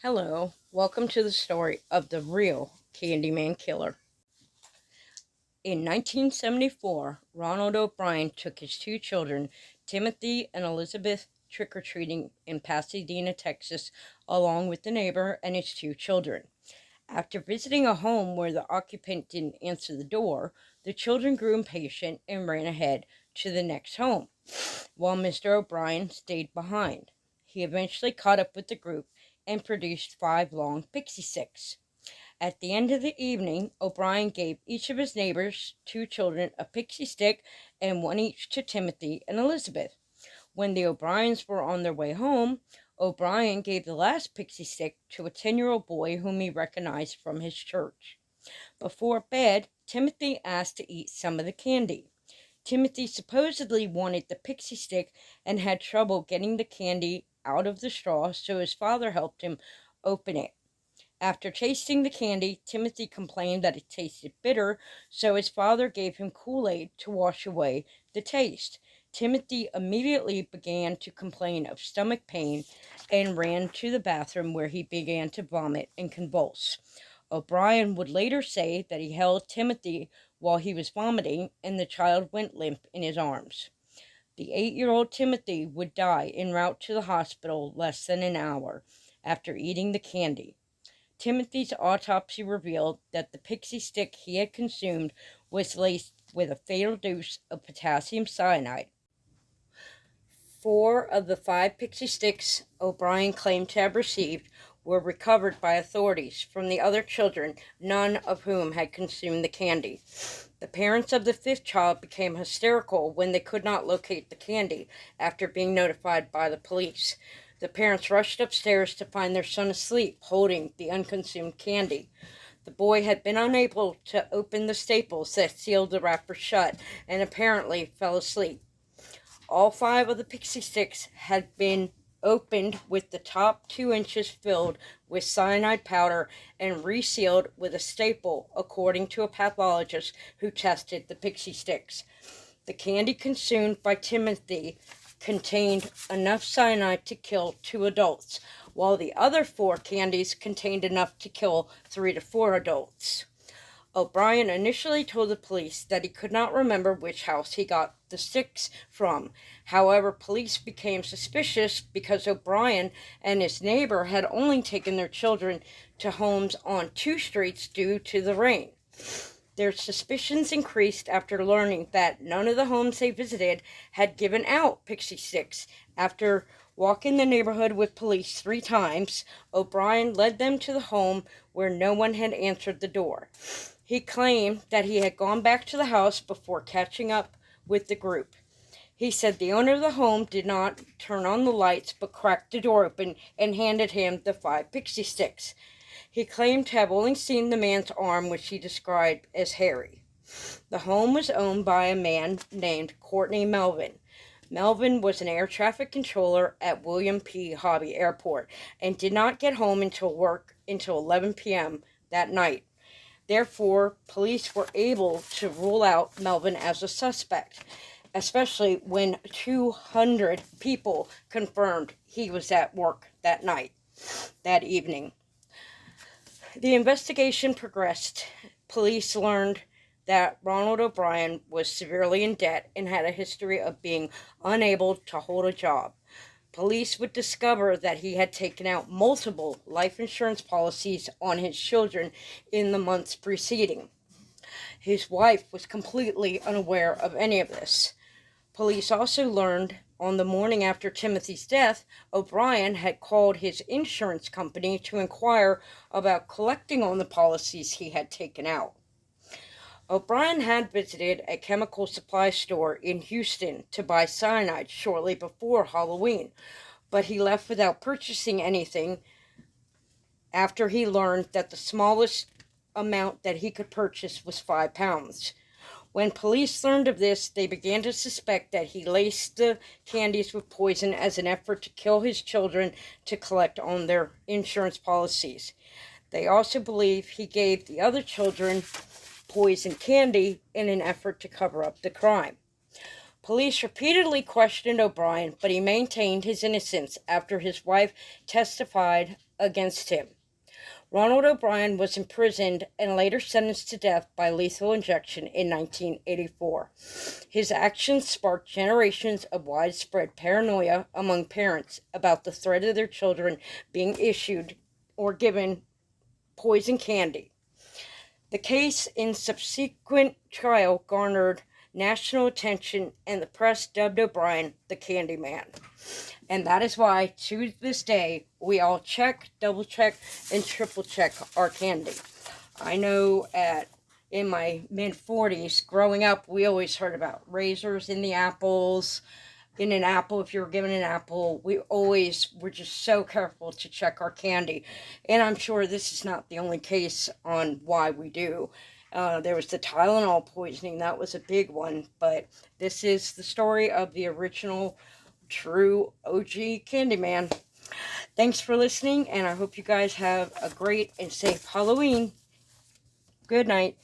Hello, welcome to the story of the real Candyman killer. In 1974, Ronald O'Brien took his two children, Timothy and Elizabeth, trick-or-treating in Pasadena, Texas, along with the neighbor and his two children. After visiting a home where the occupant didn't answer the door, the children grew impatient and ran ahead to the next home, while Mr. O'Brien stayed behind. He eventually caught up with the group and produced 5 long pixie sticks. At the end of the evening, O'Brien gave each of his neighbors' 2 children a pixie stick and one each to Timothy and Elizabeth. When the O'Briens were on their way home, O'Brien gave the last pixie stick to a 10-year-old boy whom he recognized from his church. Before bed, Timothy asked to eat some of the candy. Timothy supposedly wanted the pixie stick and had trouble getting the candy out of the straw, so his father helped him open it. After tasting the candy, Timothy complained that it tasted bitter, so his father gave him Kool-Aid to wash away the taste. Timothy immediately began to complain of stomach pain and ran to the bathroom where he began to vomit and convulse. O'Brien would later say that he held Timothy while he was vomiting and the child went limp in his arms. The 8-year-old Timothy would die en route to the hospital less than an hour after eating the candy. Timothy's autopsy revealed that the pixie stick he had consumed was laced with a fatal dose of potassium cyanide. 4 of the 5 pixie sticks O'Brien claimed to have received were recovered by authorities from the other children, none of whom had consumed the candy. The parents of the 5th child became hysterical when they could not locate the candy after being notified by the police. The parents rushed upstairs to find their son asleep, holding the unconsumed candy. The boy had been unable to open the staples that sealed the wrapper shut and apparently fell asleep. All 5 of the pixie sticks had been opened with the top 2 inches filled with cyanide powder and resealed with a staple, according to a pathologist who tested the pixie sticks. The candy consumed by Timothy contained enough cyanide to kill 2 adults, while the other 4 candies contained enough to kill 3 to 4 adults. O'Brien initially told the police that he could not remember which house he got the sticks from. However, police became suspicious because O'Brien and his neighbor had only taken their children to homes on 2 streets due to the rain. Their suspicions increased after learning that none of the homes they visited had given out pixie sticks. After walking the neighborhood with police 3 times, O'Brien led them to the home where no one had answered the door. He claimed that he had gone back to the house before catching up with the group. He said the owner of the home did not turn on the lights but cracked the door open and handed him the 5 pixie sticks. He claimed to have only seen the man's arm, which he described as hairy. The home was owned by a man named Courtney Melvin. Melvin was an air traffic controller at William P. Hobby Airport and did not get home until 11 p.m. that night. Therefore, police were able to rule out Melvin as a suspect, especially when 200 people confirmed he was at work that evening. The investigation progressed. Police learned that Ronald O'Brien was severely in debt and had a history of being unable to hold a job. Police would discover that he had taken out multiple life insurance policies on his children in the months preceding. His wife was completely unaware of any of this. Police also learned on the morning after Timothy's death, O'Brien had called his insurance company to inquire about collecting on the policies he had taken out. O'Brien had visited a chemical supply store in Houston to buy cyanide shortly before Halloween, but he left without purchasing anything after he learned that the smallest amount that he could purchase was 5 pounds. When police learned of this, they began to suspect that he laced the candies with poison as an effort to kill his children to collect on their insurance policies. They also believe he gave the other children poison candy in an effort to cover up the crime. Police repeatedly questioned O'Brien, but he maintained his innocence after his wife testified against him. Ronald O'Brien was imprisoned and later sentenced to death by lethal injection in 1984. His actions sparked generations of widespread paranoia among parents about the threat of their children being issued or given poison candy. The case in subsequent trial garnered national attention, and the press dubbed O'Brien the Candyman. And that is why, to this day, we all check, double check, and triple check our candy. I know in my mid-40s, growing up, we always heard about razors in the apples. In an apple, if you were given an apple, we always were just so careful to check our candy. And I'm sure this is not the only case on why we do. There was the Tylenol poisoning. That was a big one. But this is the story of the original, true OG Candyman. Thanks for listening, and I hope you guys have a great and safe Halloween. Good night.